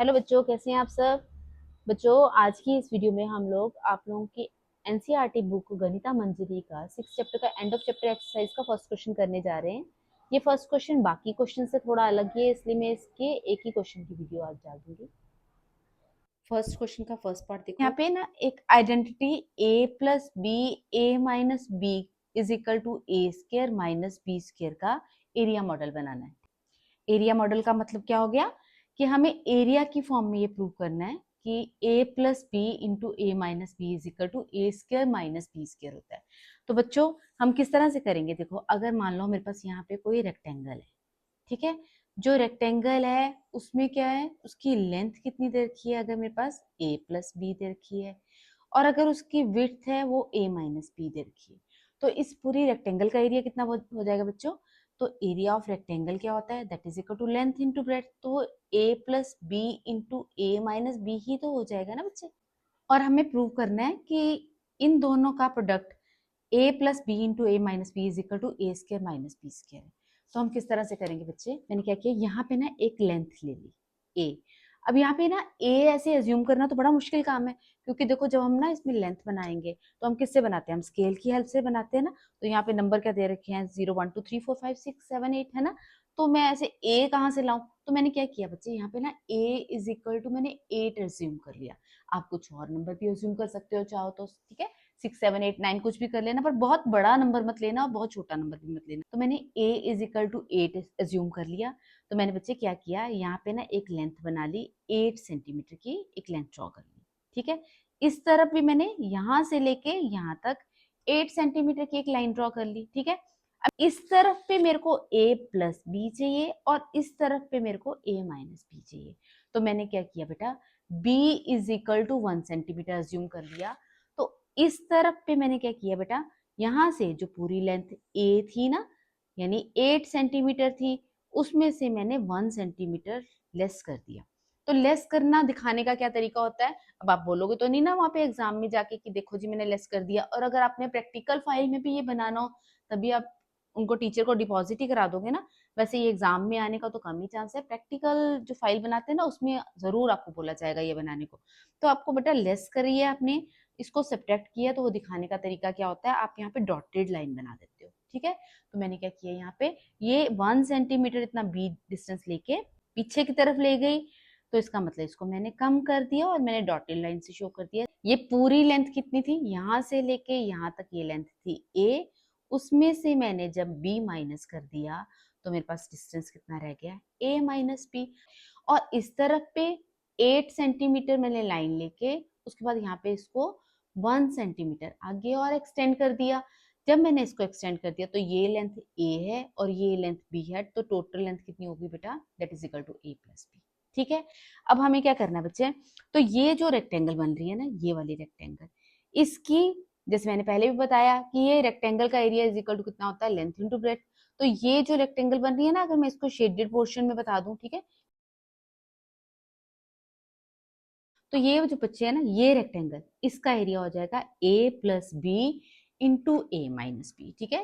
Hello बच्चों, कैसे हैं आप सब। बच्चों, आज की इस वीडियो में हम लोग आप लोगों की एनसीईआरटी बुक गणिता मंजरी का 6 चैप्टर का एंड ऑफ चैप्टर एक्सरसाइज का फर्स्ट क्वेश्चन करने जा रहे हैं। ये फर्स्ट क्वेश्चन बाकी क्वेश्चन से थोड़ा अलग है, इसलिए मैं इसके एक ही क्वेश्चन की वीडियो आज डाल दूंगी। फर्स्ट क्वेश्चन का फर्स्ट पार्ट देखो। यहाँ पे ना एक identity a plus B A minus B is equal to A square minus B square का एरिया मॉडल बनाना है। एरिया मॉडल का मतलब क्या हो गया कि हमें एरिया की फॉर्म में ये प्रूव करना है कि a plus B into A minus B is equal to A square minus B square होता है। तो बच्चों, हम किस तरह से करेंगे, देखो अगर मान लो मेरे पास यहाँ पे कोई रेक्टेंगल है, ठीक है। जो रेक्टेंगल है उसमें क्या है, उसकी लेंथ कितनी दे रखी है, अगर मेरे पास a प्लस बी दे रखी है और अगर उसकी विड्थ है वो a माइनस बी दे रखी है, तो इस पूरी रेक्टेंगल का एरिया कितना हो जाएगा बच्चों। तो एरिया ऑफ रेक्टेंगल क्या होता है, that is equal to length into breadth. तो a plus B into A minus B ही तो हो जाएगा ना बच्चे। और हमें प्रूव करना है कि इन दोनों का product a plus B into A minus B is equal to A square minus B square है। तो हम किस तरह से करेंगे बच्चे, मैंने क्या किया, यहाँ पे ना एक लेंथ ले ली a। अब यहाँ पे ना a ऐसे एज्यूम करना तो बड़ा मुश्किल काम है, क्योंकि देखो जब हम ना इसमें लेंथ बनाएंगे तो हम किससे बनाते हैं, हम स्केल की हेल्प से बनाते हैं ना। तो यहाँ पे नंबर क्या दे रखे हैं, 0 1 2 3 4 5 6 7 8 है ना। तो मैं ऐसे a कहाँ से लाऊं, तो मैंने क्या किया बच्चे, यहाँ पे ना a इज इक्वल टू मैंने 8 एज्यूम कर लिया। आप कुछ और नंबर भी एज्यूम कर सकते हो चाहो तो, ठीक है। 6 7 8 9 कुछ भी कर लेना, पर बहुत बड़ा नंबर मत लेना और बहुत छोटा नंबर भी मत लेना। तो मैंने a is equal to 8 assume कर लिया। तो मैंने बच्चे क्या किया, यहाँ पे ना एक लेंथ बना ली, 8 सेंटीमीटर की एक लेंथ ड्रॉ कर ली, ठीक है। इस तरफ भी मैंने यहाँ से लेके यहाँ तक 8 सेंटीमीटर की एक लाइन ड्रॉ कर ली, ठीक है। अब इस तरफ पे मेरे को a प्लस बी चाहिए और इस तरफ पे मेरे को a माइनस बी चाहिए। तो मैंने क्या किया बेटा, b is equal to 1 centimetre assume कर लिया। तो इस तरफ पे मैंने क्या किया बेटा, यहाँ से जो पूरी लेंथ a थी ना, यानी 8 सेंटीमीटर थी, उसमें से मैंने 1 सेंटीमीटर लेस कर दिया। तो लेस करना दिखाने का क्या तरीका होता है, अब आप बोलोगे तो नहीं ना वहां पे एग्जाम में जाके कि देखो जी मैंने लेस कर दिया। और अगर आपने प्रैक्टिकल फाइल में भी ये बनाना हो तभी आप उनको टीचर को डिपॉजिट ही करा दोगे ना। वैसे ये एग्जाम में आने का तो कम ही चांस है, प्रैक्टिकल जो फाइल बनाते हैं ना उसमें जरूर आपको बोला जाएगा ये बनाने को। तो आपको बेटा लेस करिए, आपने इसको सब्ट्रैक्ट किया, तो वो दिखाने का तरीका क्या होता है, आप यहाँ पे डॉटेड लाइन बना देते हो, ठीक है। तो मैंने क्या किया, यहाँ पे ये 1 सेंटीमीटर इतना बी डिस्टेंस लेके पीछे की तरफ ले गई, तो इसका मतलब इसको मैंने कम कर दिया और मैंने डॉटेड लाइन से शो कर दिया। ये पूरी लेंथ कितनी थी, यहाँ से लेके यहाँ तक ये लेंथ थी a, उसमें से मैंने जब b माइनस कर दिया तो मेरे पास डिस्टेंस कितना रह गया, a माइनस बी। और इस तरफ पे 8 सेंटीमीटर मैंने लाइन लेके उसके बाद यहाँ पे इसको 1 सेंटीमीटर आगे और एक्सटेंड कर दिया। जब मैंने इसको एक्सटेंड कर दिया तो ये लेंथ a है और ये लेंथ b है, तो टोटल लेंथ कितनी होगी बेटा, that is equal to a plus B, ठीक है। अब हमें क्या करना है बच्चे, तो ये जो रेक्टेंगल बन रही है ना, ये वाली रेक्टेंगल, इसकी जैसे मैंने पहले भी बताया कि ये रेक्टेंगल का एरिया इज इक्वल टू कितना होता है, लेंथ इंटू ब्रेड्थ। तो ये जो रेक्टेंगल बन रही है ना, अगर मैं इसको शेडेड पोर्शन में बता दूं, ठीक है, तो ये जो बच्चे है ना, ये रेक्टेंगल, इसका एरिया हो जाएगा a plus B into A minus B, ठीक है।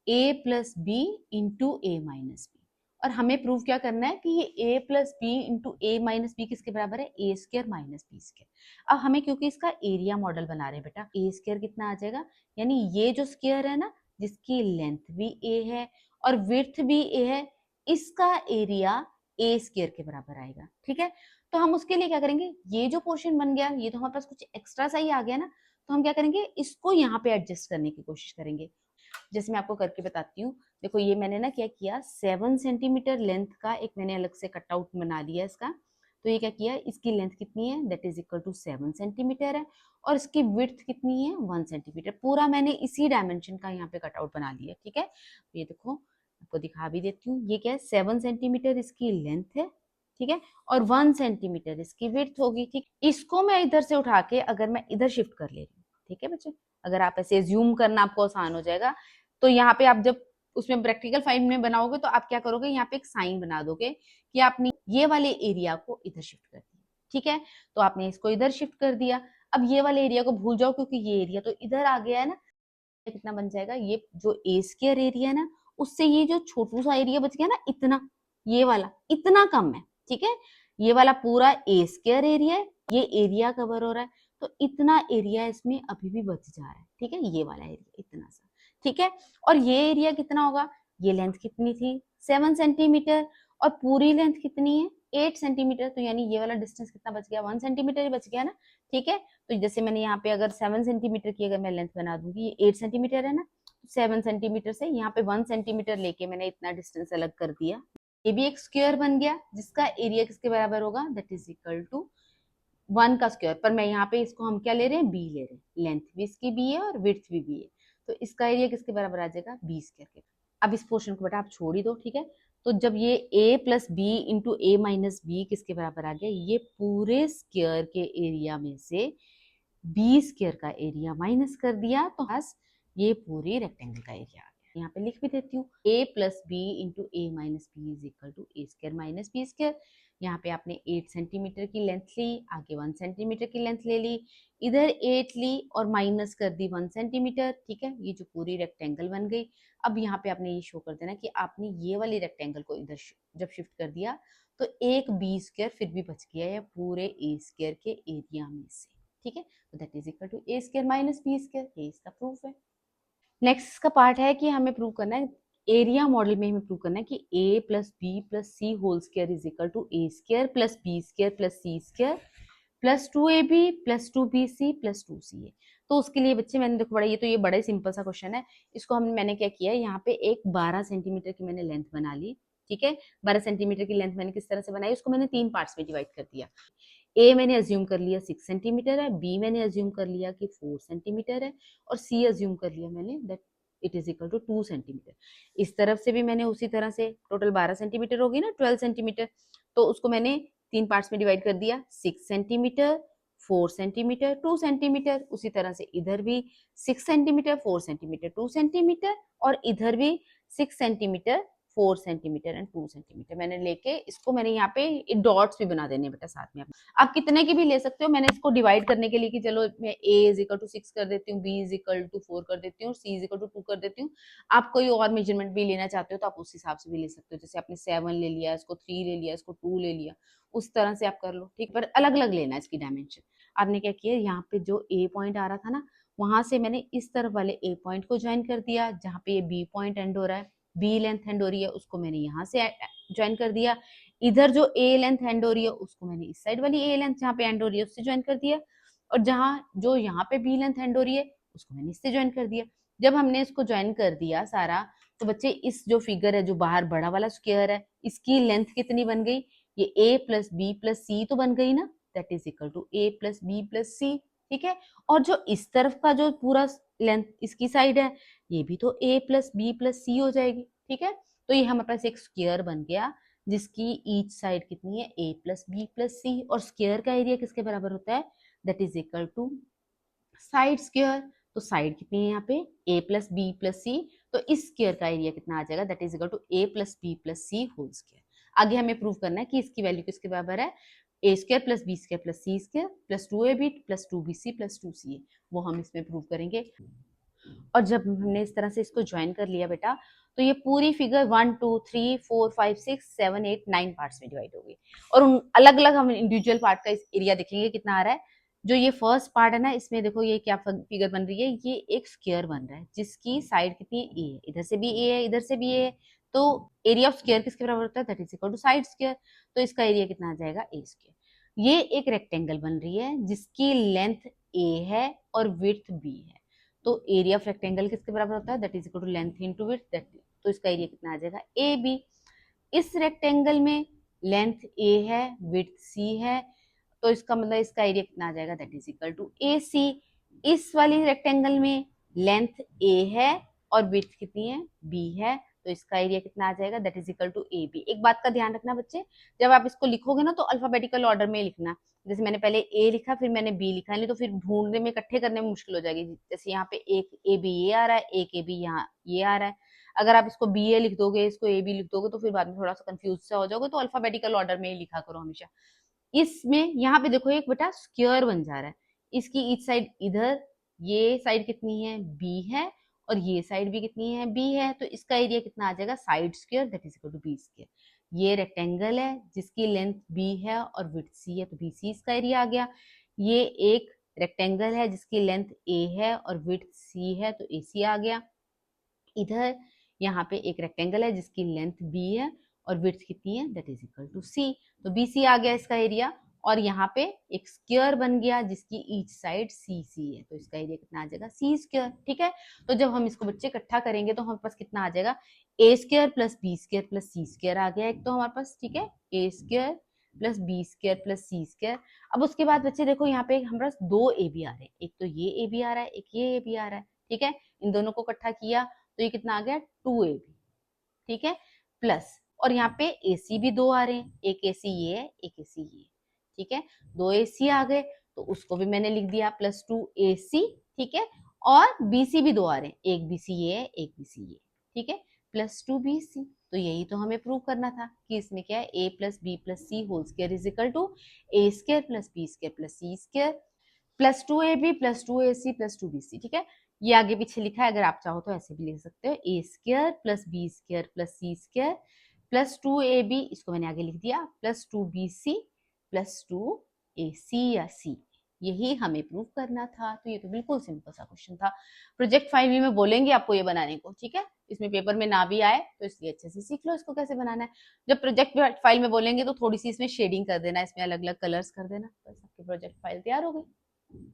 a plus B into A minus B. और हमें प्रूव क्या करना है कि ये a plus B into A minus B किसके बराबर है, a square minus B square. अब हमें क्योंकि इसका एरिया मॉडल बना रहे हैं बेटा, a स्क्र कितना आ जाएगा, यानी ये जो स्क्र है ना, जिसकी लेंथ भी a है और विड्थ भी a है, इसका एरिया a स्क्र के बराबर आएगा, ठीक है। तो हम उसके लिए क्या करेंगे, ये जो पोर्शन बन गया, ये तो हमारे पास कुछ एक्स्ट्रा सा ही आ गया ना, तो हम क्या करेंगे, इसको यहाँ पे एडजस्ट करने की कोशिश करेंगे। जैसे मैं आपको करके बताती हूँ, देखो ये मैंने ना क्या किया, 7 सेंटीमीटर लेंथ का एक मैंने अलग से कटआउट बना लिया इसका। तो ये क्या किया, इसकी लेंथ कितनी है, that is equal to 7 centimetre है, और इसकी विड्थ कितनी है, 1 सेंटीमीटर। पूरा मैंने इसी डायमेंशन का यहाँ पे कटआउट बना लिया, ठीक है। तो ये देखो आपको दिखा भी देती हूँ, ये क्या है, 7 सेंटीमीटर इसकी लेंथ है, ठीक है, और 1 सेंटीमीटर इसकी विड्थ होगी, ठीक। इसको मैं इधर से उठा के अगर मैं इधर शिफ्ट कर ले रही हूँ, ठीक है बच्चे, अगर आप ऐसे जूम करना आपको आसान हो जाएगा। तो यहाँ पे आप जब उसमें प्रैक्टिकल फाइल में बनाओगे तो आप क्या करोगे, यहाँ पे एक साइन बना दोगे कि आपने ये वाले एरिया को इधर शिफ्ट कर दिया, ठीक है। तो आपने इसको इधर शिफ्ट कर दिया। अब ये वाले एरिया को भूल जाओ, क्योंकि ये एरिया तो इधर आ गया है ना। कितना बन जाएगा, ये जो ए स्क्वायर एरिया है ना, उससे ये जो छोटू सा एरिया बच गया ना, इतना, ये वाला इतना कम है, ठीक है। ये वाला पूरा ए स्क्वायर एरिया है, ये एरिया कवर हो रहा है, तो इतना एरिया इसमें अभी भी बच जा रहा है, ठीक है, ये वाला एरिया इतना सा, ठीक है। और ये एरिया कितना होगा, ये लेंथ कितनी थी 7 सेंटीमीटर और पूरी लेंथ कितनी है 8 सेंटीमीटर, तो यानी ये वाला डिस्टेंस कितना बच गया 1 सेंटीमीटर ही बच गया ना, ठीक है। तो जैसे मैंने यहाँ पे अगर 7 सेंटीमीटर की अगर मैं लेंथ बना दूंगी, ये 8 सेंटीमीटर है ना, 7 सेंटीमीटर से यहाँ पे 1 सेंटीमीटर लेके मैंने इतना डिस्टेंस अलग कर दिया, ये भी एक स्क्वायर बन गया जिसका एरिया किसके बराबर होगा, दैट इज इक्वल टू 1 का स्क्वायर। पर मैं यहाँ पे इसको हम क्या ले रहे हैं, बी ले रहे हैं, लेंथ भी इसकी बी है और विड्थ भी बी है, तो इसका एरिया किसके बराबर आ जाएगा, बी स्क्वायर के। अब इस पोर्शन को बेटा आप छोड़ ही दो, ठीक है। तो जब ये a plus B into A minus B किसके बराबर आ गया, ये पूरे स्क्वायर के एरिया में से बी स्क्वायर का एरिया माइनस कर दिया, तो बस ये पूरी रेक्टेंगल का एरिया आ गया। यहाँ पे लिख भी देती हूँ, a plus B into A minus B is equal to A square minus B square. यहाँ पे आपने 8 सेंटीमीटर की लेंथ ली, आगे 1 सेंटीमीटर की लेंथ ले ली, इधर 8 ली और माइनस कर दी 1 सेंटीमीटर, ठीक है, ये जो पूरी रेक्टेंगल बन गई। अब यहाँ पे आपने ये शो कर देना कि आपने ये वाली रेक्टेंगल को इधर जब शिफ्ट कर दिया तो एक बी स्क्वायर फिर भी बच गया है पूरे ए स्क्वायर के एरिया में से, ठीक है। तो that is equal to A square minus B square, ये इसका प्रूफ है। नेक्स्ट का पार्ट है कि हमें प्रूव करना है, एरिया मॉडल में हमें प्रूव करना है कि a plus B plus C whole square is equal to A square plus B square plus C square plus 2ab plus 2bc plus 2ca। तो उसके लिए बच्चे मैंने देखो बड़ा, ये तो ये बड़ा ही सिंपल सा क्वेश्चन है, इसको मैंने क्या किया है, यहाँ पे एक 12 सेंटीमीटर की मैंने लेंथ बना ली, ठीक है। 12 सेंटीमीटर की लेंथ मैंने किस तरह से बनाई, उसको मैंने 3 पार्ट्स में डिवाइड कर दिया। ए मैंने अज्यूम कर लिया 6 सेंटीमीटर है, बी मैंने अज्यूम कर लिया कि 4 सेंटीमीटर है, और सी अज्यूम कर लिया मैंने that it is equal to 2 centimetre. इस तरफ से भी मैंने उसी तरह से टोटल 12 सेंटीमीटर होगी ना 12 सेंटीमीटर, तो उसको मैंने 3 पार्ट्स में डिवाइड कर दिया, 6 सेंटीमीटर 4 सेंटीमीटर 2 सेंटीमीटर। उसी तरह से इधर भी 6 सेंटीमीटर 4 सेंटीमीटर 2 सेंटीमीटर, और इधर भी 6 सेंटीमीटर 4 सेंटीमीटर एंड 2 सेंटीमीटर मैंने लेके इसको मैंने यहाँ पे डॉट्स भी बना देने बेटा साथ में। आप कितने की भी ले सकते हो, मैंने इसको डिवाइड करने के लिए कि चलो मैं a इज इक्वल टू 6 कर देती हूँ, b इज इक्वल टू 4 कर देती हूँ, c इज इक्वल टू 2 कर देती हूँ। आप कोई और मेजरमेंट भी लेना चाहते हो तो आप उस हिसाब से भी ले सकते हो, जैसे आपने 7 ले लिया, इसको 3 ले लिया, इसको 2 ले लिया, उस तरह से आप कर लो, ठीक। पर अलग अलग लेना है इसकी डायमेंशन। आपने क्या किया, यहाँ पे जो a पॉइंट आ रहा था ना, वहां से मैंने इस तरफ वाले a पॉइंट को ज्वाइन कर दिया, जहाँ पे ये b पॉइंट एंड हो रहा है, b लेंथ एंड हो रही है, उसको मैंने यहाँ से ज्वाइन कर दिया। इधर जो ए लेंथ एंड हो रही है उसको मैंने इस साइड वाली ए लेंथ जहाँ पे एंड हो रही है उससे ज्वाइन कर दिया, और जहाँ जो यहाँ पे बी लेंथ एंड हो रही है उसको मैंने इससे ज्वाइन कर दिया। जब हमने इसको ज्वाइन कर दिया सारा, तो बच्चे इस जो फिगर है जो बाहर बड़ा वाला स्क्वायर है, इसकी लेंथ कितनी बन गई, ये A plus B plus C तो बन गई ना, that is equal to A plus B plus C, ठीक है। और जो इस तरफ का जो पूरा लेंथ इसकी साइड है, ये भी तो ए प्लस बी प्लस सी हो जाएगी, ठीक है। तो ये हमारे पास एक स्क्वायर बन गया जिसकी ईच साइड कितनी है a plus B plus C, और स्क्वायर का एरिया किसके बराबर होता है, that is equal to side square. तो साइड कितनी है यहाँ पे a plus B plus C, तो इस स्क्वायर का एरिया कितना आ जाएगा, that is equal to a plus B plus C whole square. आगे हमें प्रूव करना है कि इसकी वैल्यू किसके बराबर है, A square plus B square plus C square plus 2ab plus 2bc plus 2ca, वो हम इसमें प्रूव करेंगे। और जब हमने इस तरह से इसको ज्वाइन कर लिया बेटा, तो ये पूरी फिगर 1 2 3 4 5 6 7 8 9 पार्ट्स में डिवाइड होगी, और उन अलग अलग हम इंडिविजुअल पार्ट का इस एरिया देखेंगे कितना आ रहा है। जो ये फर्स्ट पार्ट है ना, इसमें देखो ये क्या फिगर बन रही है, ये एक स्क्वायर बन रहा है जिसकी साइड कितनी है ए है, इधर से भी ए है इधर से भी ए है, तो एरिया ऑफ स्क्वायर किसके बराबर होता है, that is equal to side square. तो इसका एरिया कितना आ जाएगा, ए स्क्वायर। ये एक रेक्टेंगल बन रही है जिसकी लेंथ ए है और विड्थ बी है, तो एरिया ऑफ रेक्टेंगल किसके बराबर होता है, that is equal to length into width, that, तो इसका एरिया कितना आ जाएगा ए बी। इस रेक्टेंगल में लेंथ ए है विड्थ सी है, तो इसका मतलब इसका एरिया कितना आ जाएगा, दैट इज इक्वल टू ए सी। इस वाली रेक्टेंगल में लेंथ ए है और विड्थ कितनी है, बी है, तो इसका एरिया कितना आ जाएगा, that is equal to A B. एक बात का ध्यान रखना बच्चे, जब आप इसको लिखोगे ना तो अल्फाबेटिकल ऑर्डर में लिखना, जैसे मैंने पहले ए लिखा फिर मैंने बी लिखा, नहीं तो फिर ढूंढने में इकट्ठे करने में मुश्किल हो जाएगी। जैसे यहाँ पे एक ए बी ये आ रहा है, एक ए बी यहाँ ये आ रहा है, अगर आप इसको बी ए लिख दोगे इसको ए बी लिख दोगे तो फिर बाद में थोड़ा सा कंफ्यूज सा हो जाओगे, तो अल्फाबेटिकल ऑर्डर में ही लिखा करो हमेशा। इसमें यहाँ पे देखो एक बेटा स्क्वायर बन जा रहा है, इसकी ईच साइड इधर ये साइड कितनी है, बी है, और ये साइड भी कितनी है, बी है, तो इसका एरिया कितना आ जाएगा, side square that is equal to B square. ये रेक्टेंगल है जिसकी लेंथ बी है और विड्थ सी है, तो बी सी इसका एरिया आ गया। ये एक रेक्टेंगल है जिसकी लेंथ ए है और विड्थ सी है, तो ए सी आ गया। इधर यहाँ पे एक रेक्टेंगल है जिसकी लेंथ बी है और विड्थ कितनी है, दैट इज इक्वल टू सी, तो बी सी आ गया इसका एरिया। और यहाँ पे एक स्क्वायर बन गया जिसकी ईच साइड सी सी है, तो इसका एरिया कितना आ जाएगा, सी स्क्वायर। ठीक है, तो जब हम इसको बच्चे इकट्ठा करेंगे तो हमारे पास कितना आ जाएगा, A square plus B square plus C square आ गया एक तो हमारे पास। ठीक है, A square plus B square plus C square. अब उसके बाद बच्चे देखो यहाँ पे हमारे पास दो ए बी आ रहे हैं, एक तो ये ए बी आ रहा है, एक ये ए बी आ रहा है। ठीक है, इन दोनों को इकट्ठा किया तो ये कितना आ गया, 2ab। ठीक है, प्लस और यहाँ पे AC भी दो आ रहे हैं, एक AC ये है, एक AC ये है। ठीक है, दो AC आ गए तो उसको भी मैंने लिख दिया प्लस 2AC। ठीक है, और BC भी दो आ रहे हैं, एक BC ये है, एक BC ये। ठीक है, प्लस 2BC। तो यही तो हमें प्रूव करना था कि इसमें क्या है, A plus B plus C whole square is equal to A square plus B square plus C square plus 2ab plus 2ac plus 2bc। ठीक है, ये आगे पीछे लिखा है, अगर आप चाहो तो ऐसे भी लिख सकते हो, A square plus B square plus C square plus 2ab, इसको मैंने आगे लिख दिया, प्लस 2bc प्लस 2ac या c। यही हमें प्रूव करना था। तो ये तो बिल्कुल सिंपल सा क्वेश्चन था। प्रोजेक्ट फाइल में बोलेंगे आपको ये बनाने को। ठीक है, इसमें पेपर में ना भी आए तो इसलिए अच्छे से सीख लो इसको कैसे बनाना है। जब प्रोजेक्ट फाइल में बोलेंगे तो थोड़ी सी इसमें शेडिंग कर देना, इसमें अलग अलग कलर्स कर देना, बस आपकी प्रोजेक्ट फाइल तैयार हो गई।